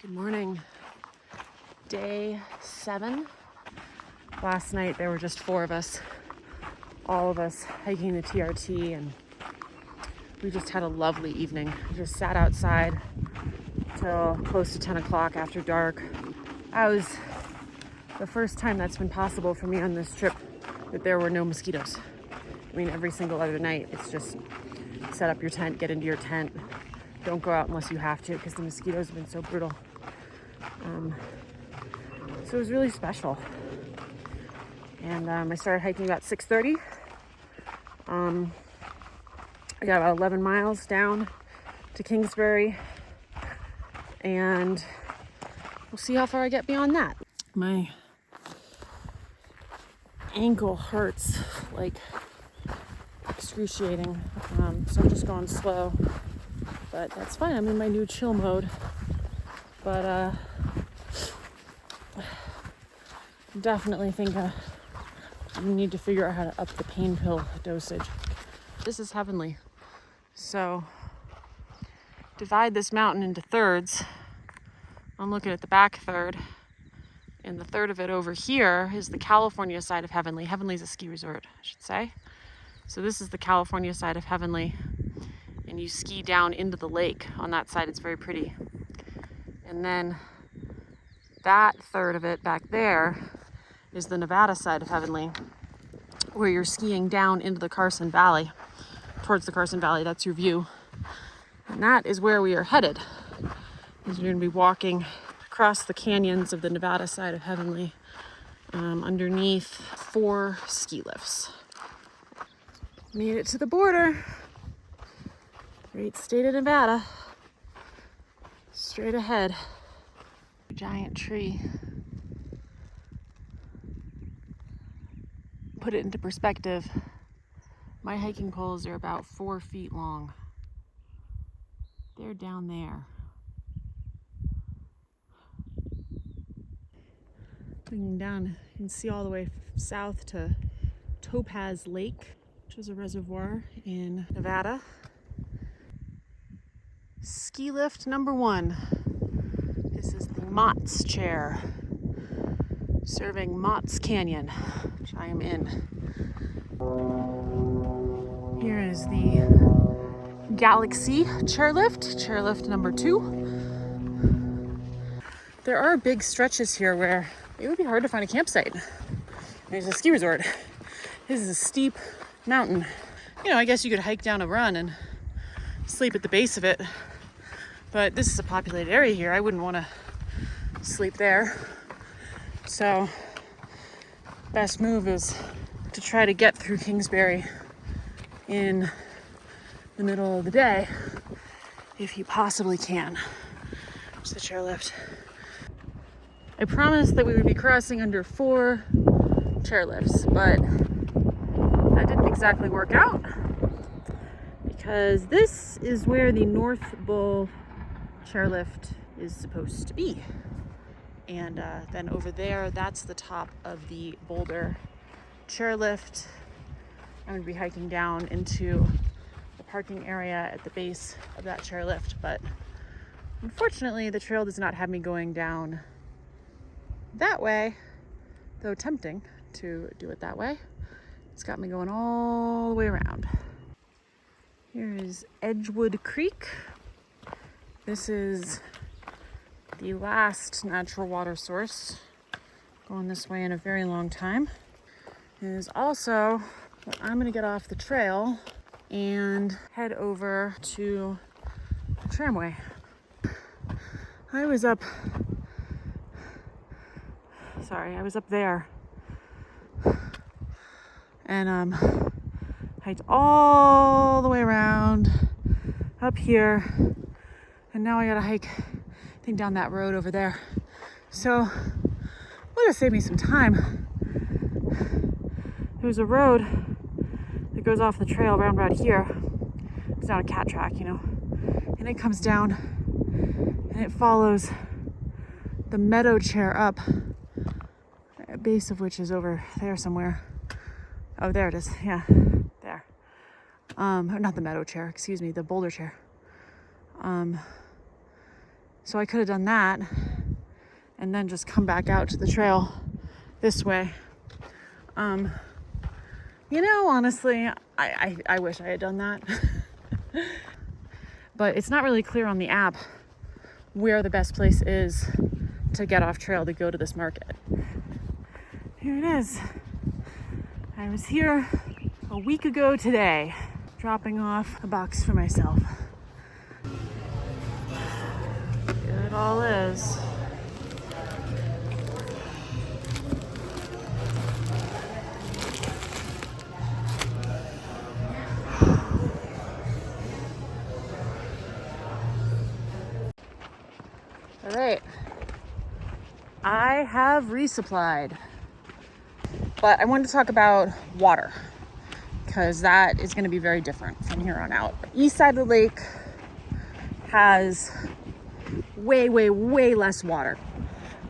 Good morning. Day 7. Last night there were just 4 of us, all of us hiking the TRT, and we just had a lovely evening. We just sat outside till close to 10 o'clock after dark. That was the first time that's been possible for me on this trip that there were no mosquitoes. I mean, every single other night it's just set up your tent, get into your tent, don't go out unless you have to because the mosquitoes have been so brutal. So it was really special. And I started hiking about 6:30. I got about 11 miles down to Kingsbury, and we'll see how far I get beyond that. My ankle hurts like excruciating, so I'm just going slow, but that's fine. I'm in my new chill mode, but definitely think we need to figure out how to up the pain pill dosage. This is heavenly. So divide this mountain into thirds. I'm looking at the back third, and the third of it over here is the California side of Heavenly. Heavenly's a ski resort, I should say. So this is the California side of Heavenly, and you ski down into the lake on that side. It's very pretty. And then that third of it back there is the Nevada side of Heavenly, where you're skiing down into the Carson Valley, towards the Carson Valley. That's your view. And that is where we are headed. Is we're going to be walking across the canyons of the Nevada side of Heavenly, underneath 4 ski lifts. Made it to the border. Great state of Nevada. Straight ahead. Giant tree. Put it into perspective, my hiking poles are about 4 feet long. They're down there. Looking down, you can see all the way south to Topaz Lake, which is a reservoir in Nevada. Ski lift number 1. This is the Mott's chair, serving Mott's Canyon, which I am in. Here is the Galaxy chairlift number 2. There are big stretches here where it would be hard to find a campsite. There's a ski resort. This is a steep mountain. You know, I guess you could hike down a run and sleep at the base of it, but this is a populated area here. I wouldn't want to sleep there. So best move is to try to get through Kingsbury in the middle of the day if you possibly can. There's the chairlift. I promised that we would be crossing under 4 chairlifts, but that didn't exactly work out because this is where the North Bull chairlift is supposed to be. And then over there, that's the top of the Boulder chairlift. I'm going to be hiking down into the parking area at the base of that chairlift, but unfortunately the trail does not have me going down that way, though tempting to do it that way. It's got me going all the way around. Here is Edgewood Creek. This is the last natural water source going this way in a very long time. It is also where I'm going to get off the trail and head over to the tramway. I was up there and hiked all the way around up here, and now I gotta hike down that road over there. So would have saved me some time. There's a road that goes off the trail round about here. It's not a cat track, you know, and it comes down and it follows the meadow chair up, a base of which is over there somewhere. Oh, there it is. Yeah, there. Not the meadow chair, excuse me, the boulder chair. So I could have done that and then just come back out to the trail this way. You know, honestly, I wish I had done that. But it's not really clear on the app where the best place is to get off trail to go to this market. Here it is. I was here a week ago today, dropping off a box for myself. Here it all is. All right, I have resupplied, but I wanted to talk about water because that is going to be very different from here on out. East side of the lake has way less water.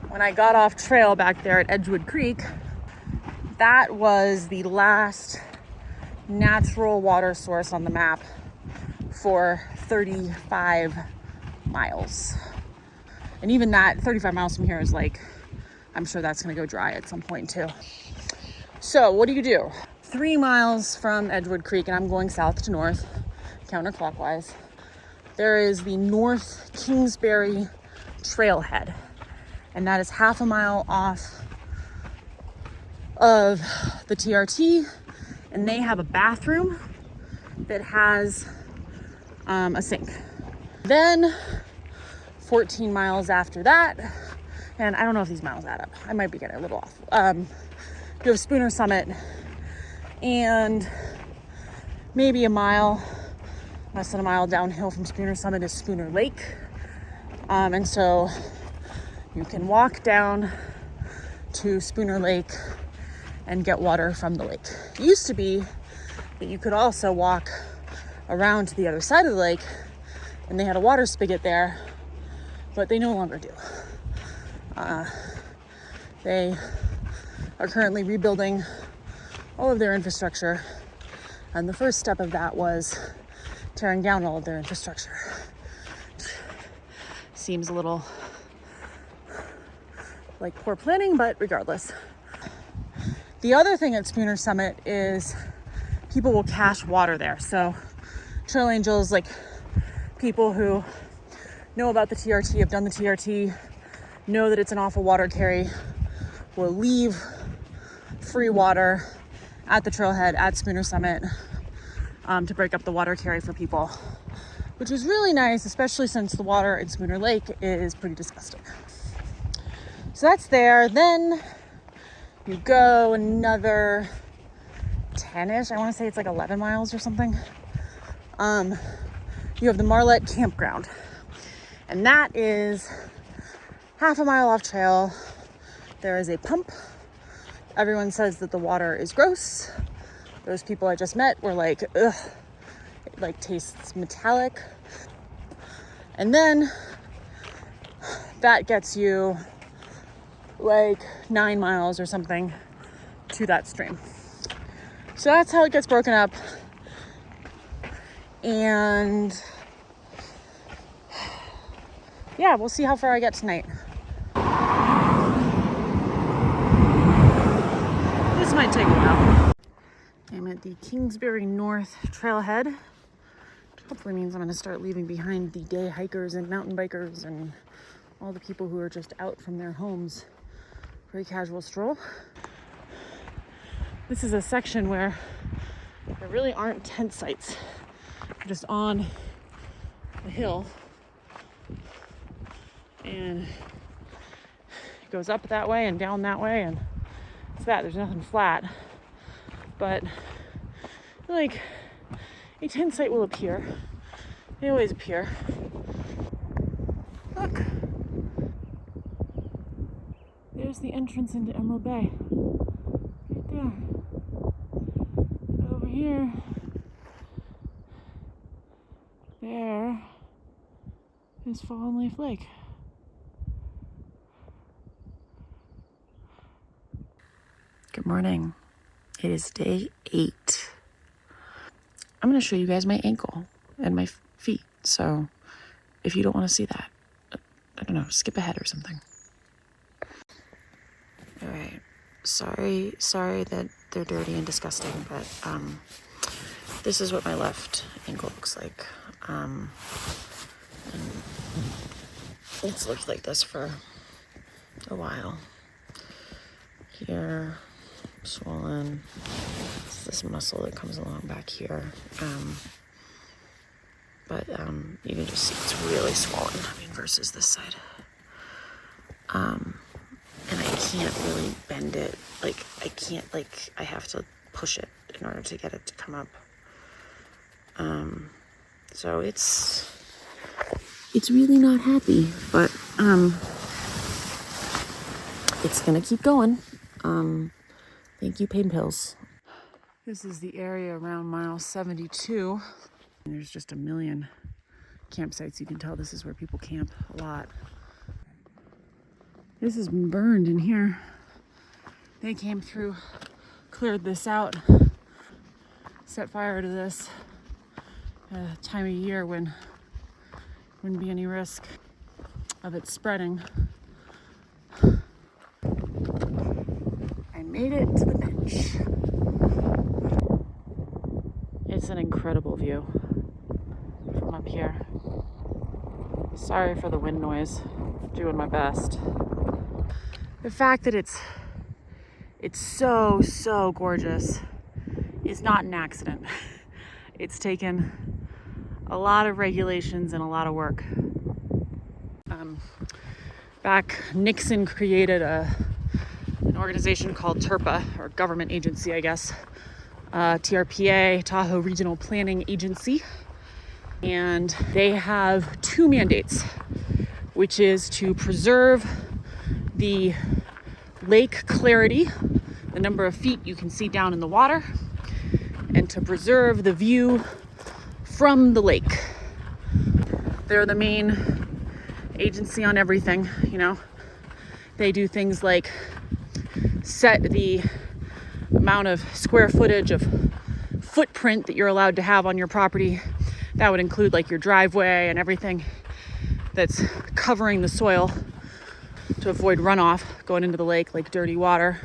When I got off trail back there at Edgewood Creek, that was the last natural water source on the map for 35 miles. And even that 35 miles from here is like, I'm sure that's going to go dry at some point too. So what do? 3 miles from Edgewood Creek, and I'm going south to north, counterclockwise. There is the North Kingsbury trailhead, and that is half a mile off of the TRT, and they have a bathroom that has a sink. Then 14 miles after that, and I don't know if these miles add up, I might be getting a little off, you have Spooner Summit, and maybe less than a mile downhill from Spooner Summit is Spooner Lake. And so you can walk down to Spooner Lake and get water from the lake. It used to be that you could also walk around to the other side of the lake and they had a water spigot there, but they no longer do. They are currently rebuilding all of their infrastructure, and the first step of that was tearing down all of their infrastructure. Seems a little like poor planning, but regardless. The other thing at Spooner Summit is people will cache water there. So trail angels, like people who know about the TRT, have done the TRT, know that it's an awful water carry, will leave free water at the trailhead at Spooner Summit to break up the water carry for people, which is really nice, especially since the water in Spooner Lake is pretty disgusting. So that's there. Then you go another 10-ish, I want to say it's like 11 miles or something. You have the Marlette Campground, and that is half a mile off trail. There is a pump. Everyone says that the water is gross. Those people I just met were like, ugh, it like tastes metallic. And then that gets you like 9 miles or something to that stream. So that's how it gets broken up. And yeah, we'll see how far I get tonight. This might take a while. I'm at the Kingsbury North trailhead, which hopefully means I'm going to start leaving behind the day hikers and mountain bikers and all the people who are just out from their homes for a casual stroll. This is a section where there really aren't tent sites. You're just on the hill, and it goes up that way and down that way, and it's that. There's nothing flat, but like a tent site will appear. They always appear. Look, there's the entrance into Emerald Bay, right there. And over here, there is Fallen Leaf Lake. Good morning. It is day 8. I'm going to show you guys my ankle and my feet. So if you don't want to see that, I don't know, skip ahead or something. All right, sorry that they're dirty and disgusting, but this is what my left ankle looks like. And it's looked like this for a while. Here, swollen. It's this muscle that comes along back here. But you can just see it's really swollen, I mean, versus this side. And I can't really bend it. Like, I have to push it in order to get it to come up. So it's really not happy, but it's gonna keep going. Thank you, pain pills. This is the area around mile 72. And there's just a million campsites. You can tell this is where people camp a lot. This has been burned in here. They came through, cleared this out, set fire to this at a time of year when wouldn't be any risk of it spreading. I made it to the bench. It's an incredible view from up here. Sorry for the wind noise, doing my best. The fact that it's so gorgeous is not an accident. It's taken a lot of regulations and a lot of work. Back, Nixon created an organization called TRPA, or government agency, I guess. TRPA, Tahoe Regional Planning Agency. And they have two mandates, which is to preserve the lake clarity, the number of feet you can see down in the water, and to preserve the view from the lake. They're the main agency on everything, you know. They do things like set the amount of square footage of footprint that you're allowed to have on your property. That would include like your driveway and everything that's covering the soil to avoid runoff going into the lake, like dirty water.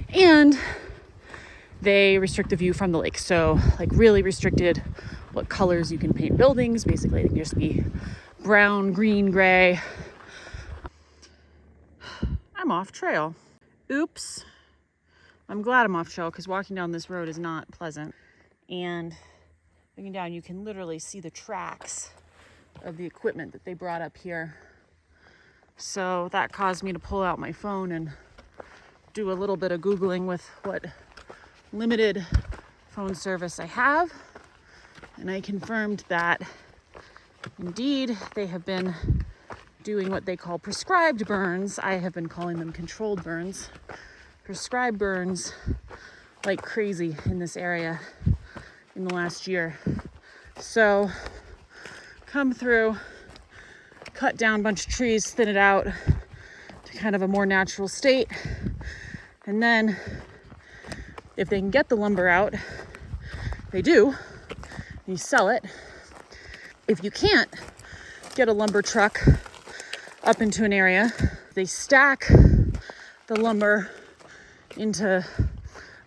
And they restrict the view from the lake. So like really restricted what colors you can paint buildings. Basically, they can just be brown, green, gray. I'm off trail. Oops. I'm glad I'm off trail because walking down this road is not pleasant. And looking down, you can literally see the tracks of the equipment that they brought up here. So that caused me to pull out my phone and do a little bit of Googling with what limited phone service I have. And I confirmed that indeed they have been doing what they call prescribed burns. I have been calling them controlled burns. Prescribed burns like crazy in this area in the last year. So come through, cut down a bunch of trees, thin it out to kind of a more natural state. And then if they can get the lumber out, they do. You sell it. If you can't get a lumber truck up into an area, they stack the lumber into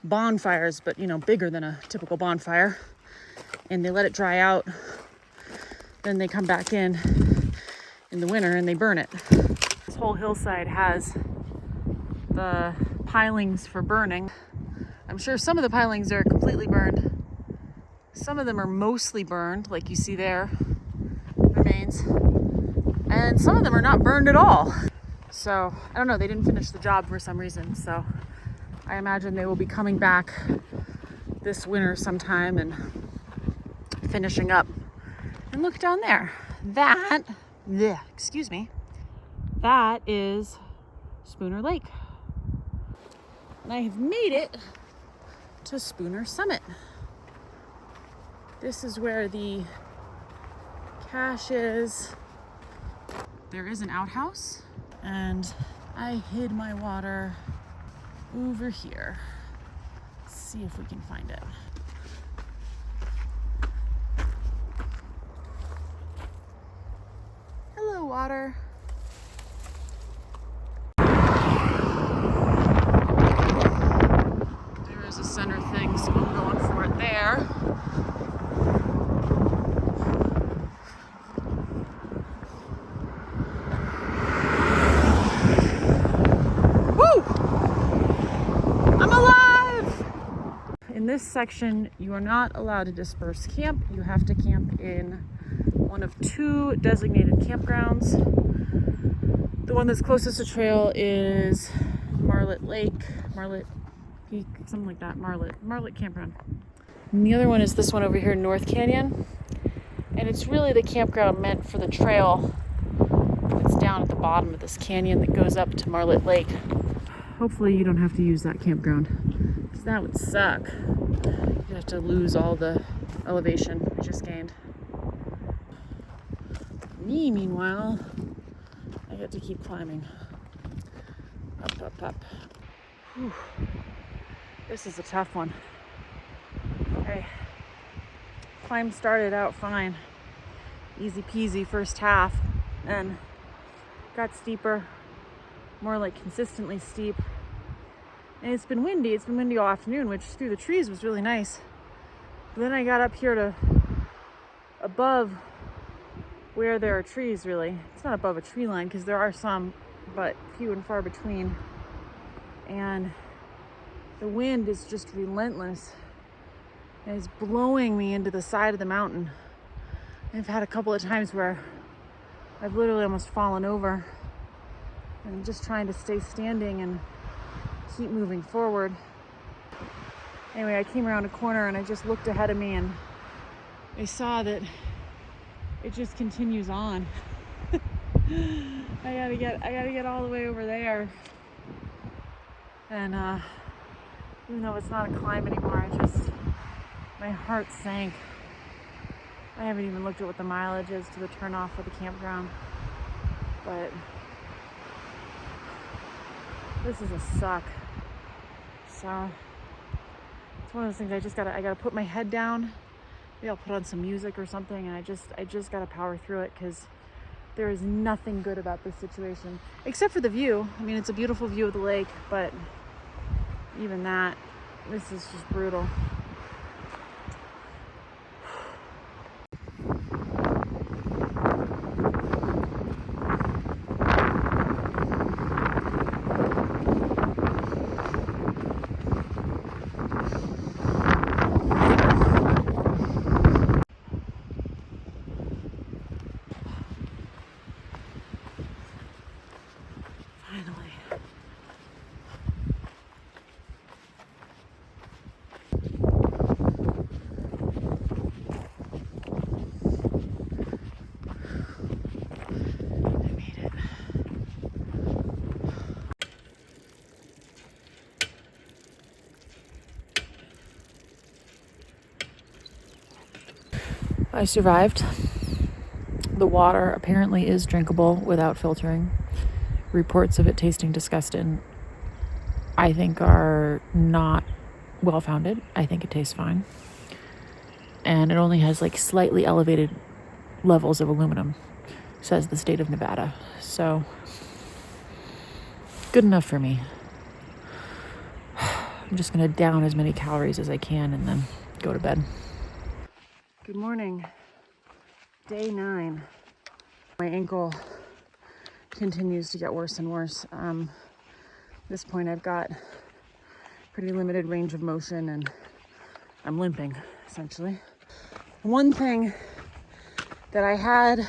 bonfires, but you know, bigger than a typical bonfire, and they let it dry out. Then they come back in the winter and they burn it. This whole hillside has the pilings for burning. I'm sure some of the pilings are completely burned. Some of them are mostly burned, like you see there, remains. And some of them are not burned at all. So, I don't know, they didn't finish the job for some reason. So, I imagine they will be coming back this winter sometime and finishing up. And look down there. That is Spooner Lake. And I have made it to Spooner Summit. This is where the cache is. There is an outhouse, and I hid my water over here. Let's see if we can find it. Hello, water. this section, you are not allowed to disperse camp. You have to camp in one of 2 designated campgrounds. The one that's closest to trail is Marlette Lake, Marlette Peak, something like that, Marlette Campground. And the other one is this one over here in North Canyon. And it's really the campground meant for the trail that's down at the bottom of this canyon that goes up to Marlette Lake. Hopefully you don't have to use that campground, because that would suck. You have to lose all the elevation I just gained. Me, meanwhile, I get to keep climbing. Up, up, up. Whew. This is a tough one. Okay. Climb started out fine. Easy peasy first half, and got steeper, more like consistently steep. And it's been windy. It's been windy all afternoon, which through the trees was really nice. But then I got up here to above where there are trees, really. It's not above a tree line because there are some, but few and far between. And the wind is just relentless. And it's blowing me into the side of the mountain. I've had a couple of times where I've literally almost fallen over. And I'm just trying to stay standing and keep moving forward. Anyway, I came around a corner and I just looked ahead of me and I saw that it just continues on. I gotta get all the way over there. And even though it's not a climb anymore, my heart sank. I haven't even looked at what the mileage is to the turnoff for the campground. But this is a suck. So it's one of those things I gotta put my head down. Maybe I'll put on some music or something, and I just gotta power through it, because there is nothing good about this situation except for the view. I mean, it's a beautiful view of the lake, but even that, this is just brutal. I survived. The water apparently is drinkable without filtering. Reports of it tasting disgusting, I think, are not well-founded. I think it tastes fine. And it only has like slightly elevated levels of aluminum, says the state of Nevada. So, good enough for me. I'm just gonna down as many calories as I can and then go to bed. Good morning, day 9. My ankle continues to get worse and worse. At this point I've got pretty limited range of motion and I'm limping, essentially. One thing that I had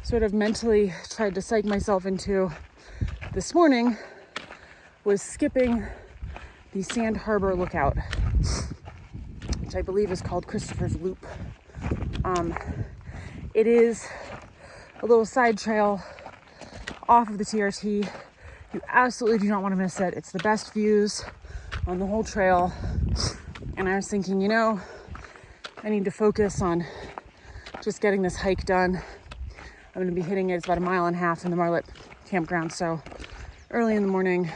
sort of mentally tried to psych myself into this morning was skipping the Sand Harbor Lookout, which I believe is called Christopher's Loop. It is a little side trail off of the TRT. You absolutely do not want to miss it. It's the best views on the whole trail. And I was thinking, you know, I need to focus on just getting this hike done. I'm going to be hitting it. It's about 1.5 miles from the Marlette Campground. So early in the morning,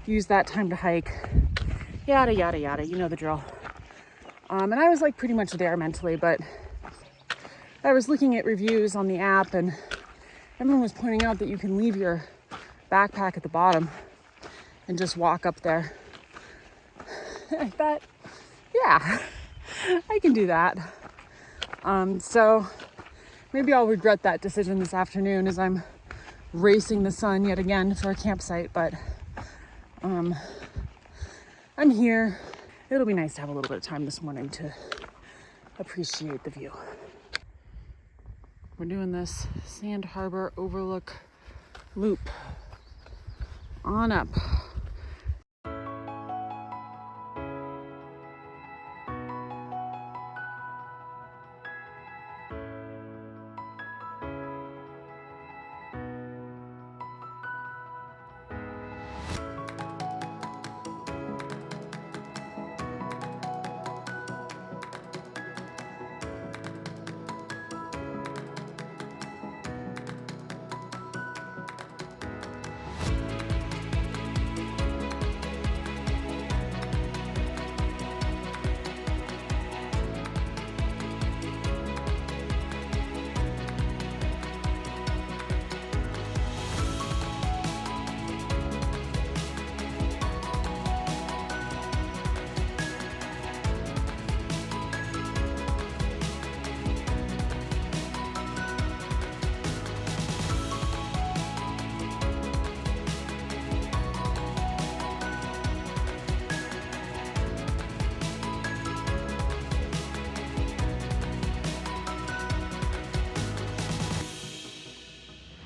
use that time to hike. Yada, yada, yada. You know the drill. And I was like pretty much there mentally, but I was looking at reviews on the app and everyone was pointing out that you can leave your backpack at the bottom and just walk up there. I thought, yeah, I can do that. So maybe I'll regret that decision this afternoon as I'm racing the sun yet again for a campsite, but I'm here. it'll be nice to have a little bit of time this morning to appreciate the view. We're doing this Sand Harbor Overlook loop on up.